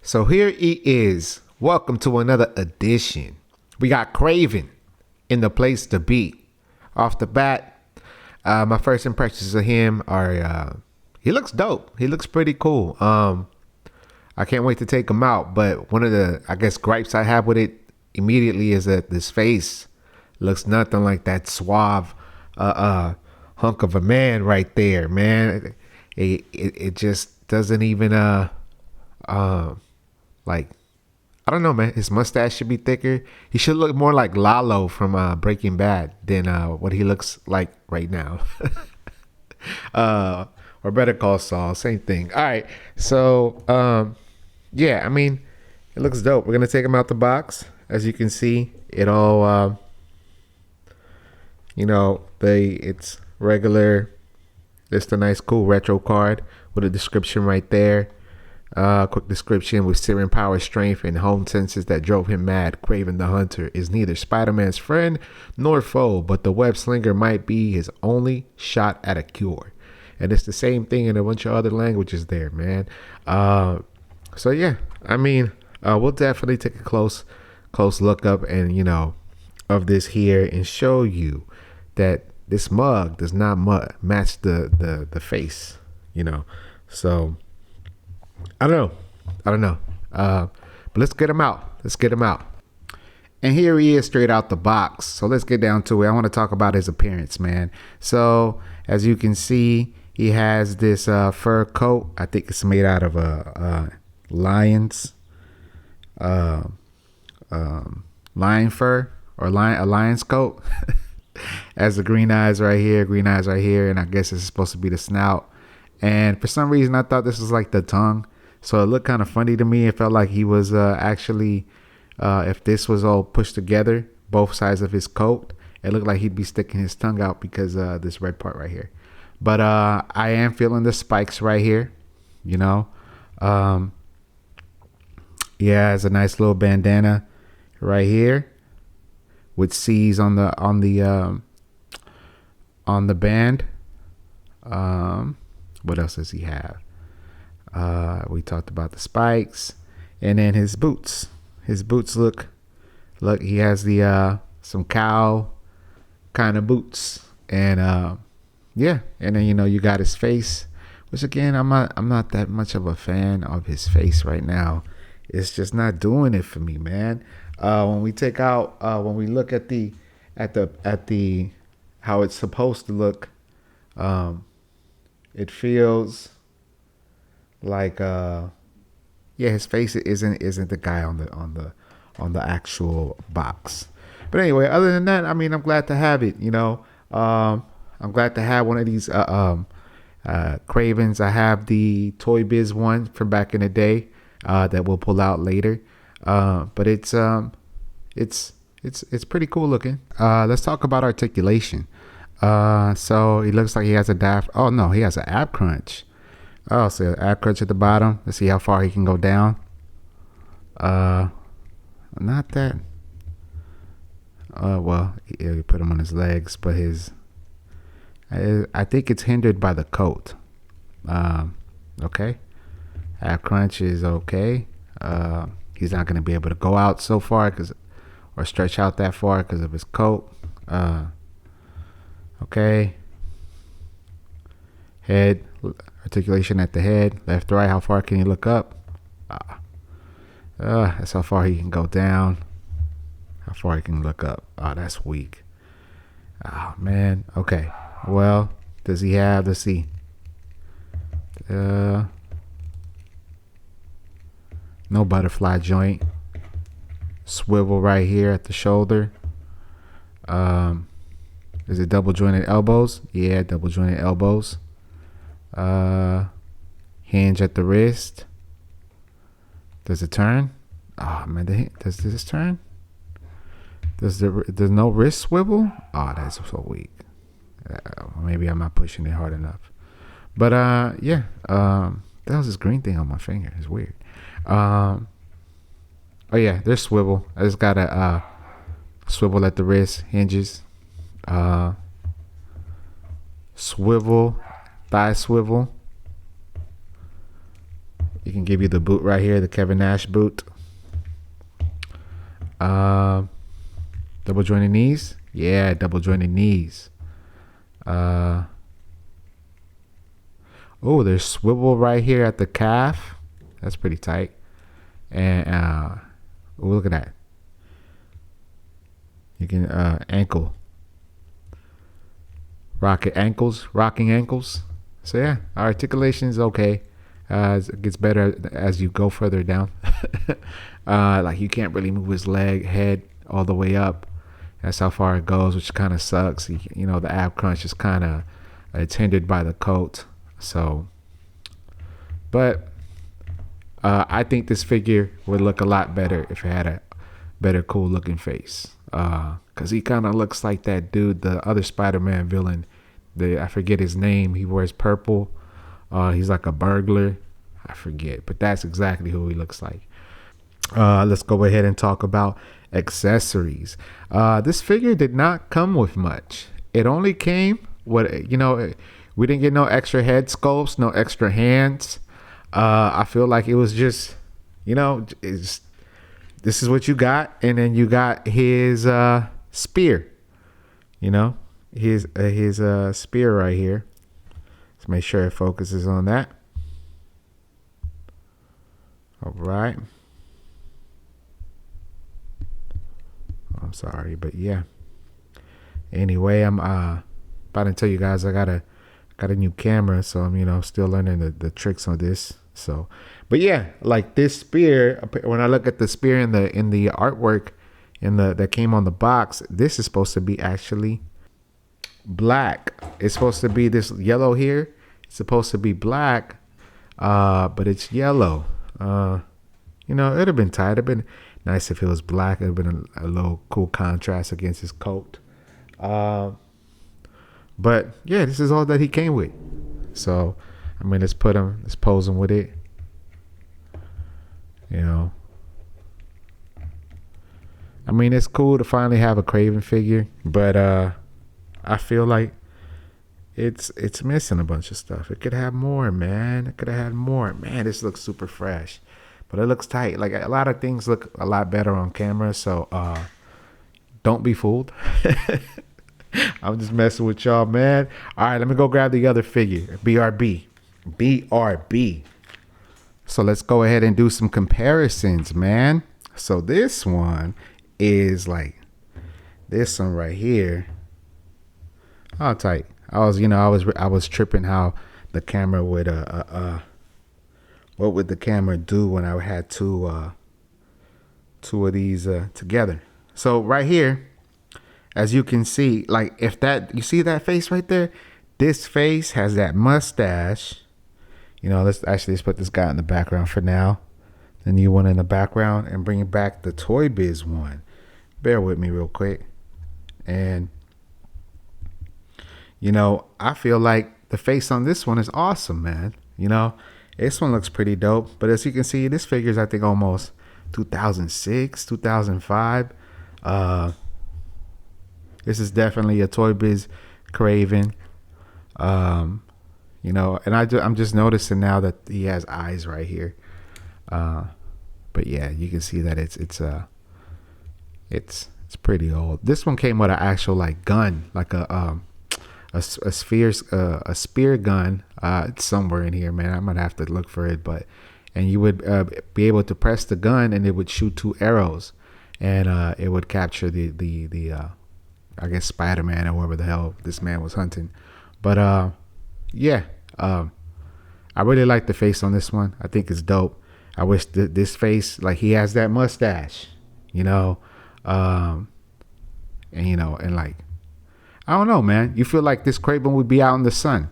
So here he is. Welcome to another edition. We got Kraven in the place to be. Off the bat, my first impressions of him are he looks dope. He looks pretty cool. I can't wait to take him out. But one of the, I guess, gripes I have with it immediately is that this face looks nothing like that suave hunk of a man right there, man. It just doesn't even like, I don't know, man. His mustache should be thicker. He should look more like Lalo from Breaking Bad than what he looks like right now. Or Better Call Saul, same thing. All right, so yeah, I mean, it looks dope. We're gonna take him out the box. As you can see, it all it's regular. Just a nice, cool retro card with a description right there. Quick description: with searing power, strength, and home senses that drove him mad, Kraven the Hunter is neither Spider-Man's friend nor foe, but the web slinger might be his only shot at a cure. And it's the same thing in a bunch of other languages there, man. So yeah, I mean, we'll definitely take a close look up and of this here and show you that this mug does not match the face, So I don't know. But let's get him out. And here he is straight out the box. So let's get down to it. I want to talk about his appearance, man. So as you can see, he has this fur coat. I think it's made out of a lion's lion fur or a lion's coat. Has the green eyes right here, and I guess it's supposed to be the snout. And for some reason, I thought this was like the tongue. So it looked kind of funny to me. It felt like he was actually, if this was all pushed together, both sides of his coat, it looked like he'd be sticking his tongue out because this red part right here. But I am feeling the spikes right here, Yeah, it's a nice little bandana right here with C's on the band. What else does he have? We talked about the spikes, and then his boots. His boots look, he has the some cow kind of boots, and yeah, and then you got his face, which again I'm not that much of a fan of his face right now. It's just not doing it for me, man. When we look at the how it's supposed to look, it feels like his face isn't the guy on the actual box. But anyway, other than that, I mean, I'm glad to have it. I'm glad to have one of these Kravens. I have the Toy Biz one from back in the day that we'll pull out later. But it's pretty cool looking. Let's talk about articulation. So it looks like he has he has an ab crunch. Oh, so ab crunch at the bottom. Let's see how far he can go down. Not that. Well, you put him on his legs, but I think it's hindered by the coat. Okay. Ab crunch is okay. He's not going to be able to go out so far or stretch out that far because of his coat. Okay. Head articulation at the head, left to right. How far can you look up? That's how far he can go down. How far he can look up. That's weak. Oh man. Okay. Well, does he have? Let's see. No butterfly joint. Swivel right here at the shoulder. Is it double jointed elbows? Yeah, double jointed elbows. Hinge at the wrist. Does it turn? Oh man, does this turn? There's no wrist swivel? Oh, that's so weak. Maybe I'm not pushing it hard enough. But yeah, that was this green thing on my finger. It's weird. Oh yeah, there's swivel. I just got a swivel at the wrist, hinges. Swivel, thigh swivel. You can give you the boot right here, the Kevin Nash boot. Double jointed knees. Yeah, double jointed knees. Oh, there's swivel right here at the calf. That's pretty tight. And look at that. You can ankle. Rocking ankles. So yeah, our articulation is okay. It gets better as you go further down. Like you can't really move his head all the way up. That's how far it goes, which kind of sucks. The ab crunch is kind of it's hindered by the coat. So, but I think this figure would look a lot better if it had a better, cool looking face. Cause he kind of looks like that dude, the other Spider-Man villain. I forget his name. He wears purple. He's like a burglar. I forget, but that's exactly who he looks like. Let's go ahead and talk about accessories. This figure did not come with much. It only came with, we didn't get no extra head sculpts, no extra hands. I feel like it was just, this is what you got, and then you got his spear. His spear right here. Let's make sure it focuses on that. All right. I'm sorry, but yeah. Anyway, I'm about to tell you guys I got a new camera, so I'm still learning the tricks on this. So, but yeah, like this spear. When I look at the spear in the artwork that came on the box, this is supposed to be actually black. It's supposed to be this yellow here. It's supposed to be black, but it's yellow. It'd have been tight. It'd been nice if it was black. It'd have been a little cool contrast against his coat. But yeah, this is all that he came with. So, let's pose him with it. It's cool to finally have a Kraven figure, but I feel like it's missing a bunch of stuff. It could have more, man. It could have had more. Man, this looks super fresh, but it looks tight. Like a lot of things look a lot better on camera, so don't be fooled. I'm just messing with y'all, man. All right, let me go grab the other figure, BRB. So let's go ahead and do some comparisons, man. So this one is like this one right here. Oh, tight. I was tripping how the camera would what would the camera do when I had two of these together. So right here, as you can see, like you see that face right there, this face has that mustache. Let's put this guy in the background for now. The new one in the background, and bring back the Toy Biz one. Bear with me real quick. And I feel like the face on this one is awesome, man. This one looks pretty dope. But as you can see, this figure is, I think, almost 2006, 2005. This is definitely a Toy Biz Kraven. And I'm just noticing now that he has eyes right here. But yeah, you can see that it's pretty old. This one came with an actual like gun, like a spear gun. It's somewhere in here, man. I'm gonna have to look for it. And you would be able to press the gun, and it would shoot 2 arrows, and it would capture the I guess Spider-Man or whoever the hell this man was hunting. But yeah, I really like the face on this one. I think it's dope. I wish this face, like, he has that mustache, and like, I don't know, man. You feel like this Kraven would be out in the sun,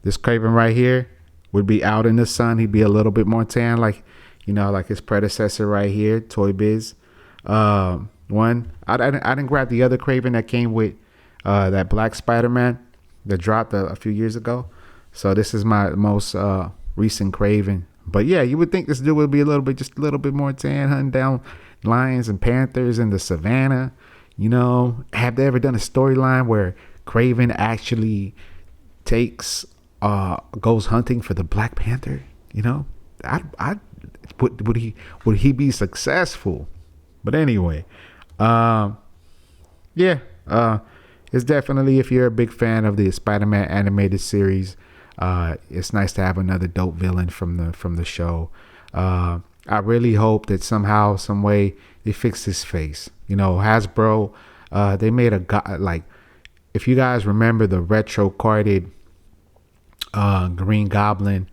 This Kraven right here would be out in the sun. He'd be a little bit more tan, like his predecessor right here, Toy Biz. One, I didn't grab the other Kraven that came with that black Spider-Man that dropped a few years ago. So this is my most recent Kraven. But yeah, you would think this dude would be just a little bit more tan, hunting down lions and panthers in the savannah. Have they ever done a storyline where Kraven actually goes hunting for the Black Panther? I would he be successful? But anyway, um, yeah, it's definitely, if you're a big fan of the Spider-Man animated series, it's nice to have another dope villain from the show. I really hope that somehow, some way, they fix his face. You know, Hasbro, they made a like, if you guys remember the retro carded Green Goblin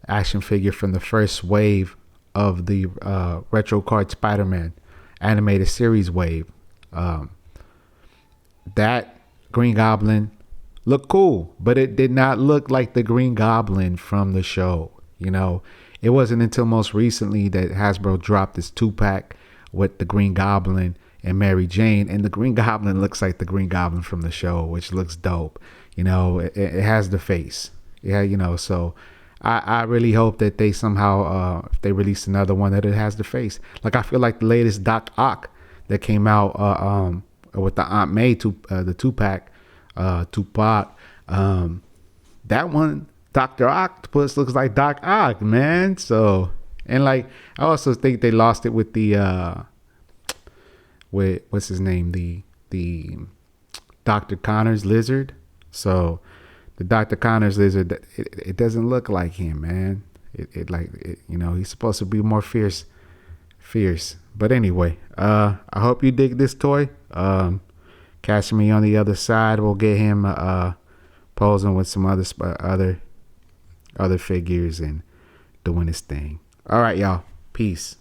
action figure from the first wave of the retro card Spider-Man animated series wave, that Green Goblin looked cool, but it did not look like the Green Goblin from the show. You know, it wasn't until most recently that Hasbro dropped this 2-pack with the Green Goblin and Mary Jane, and the Green Goblin looks like the Green Goblin from the show, which looks dope. You know, it has the face. Yeah, you know, so I really hope that they somehow, if they release another one, that it has the face. Like, I feel like the latest Doc Ock that came out with the Aunt May the 2-pack, Tupac, that one, Dr. Octopus looks like Doc Ock, man. So, and like, I also think they lost it with the with, what's his name, the Dr. Connors lizard. So the Dr. Connors lizard, it doesn't look like him, man. You know, he's supposed to be more fierce. But anyway, I hope you dig this toy. Catch me on the other side. We'll get him posing with some other figures and doing his thing. All right, y'all. Peace.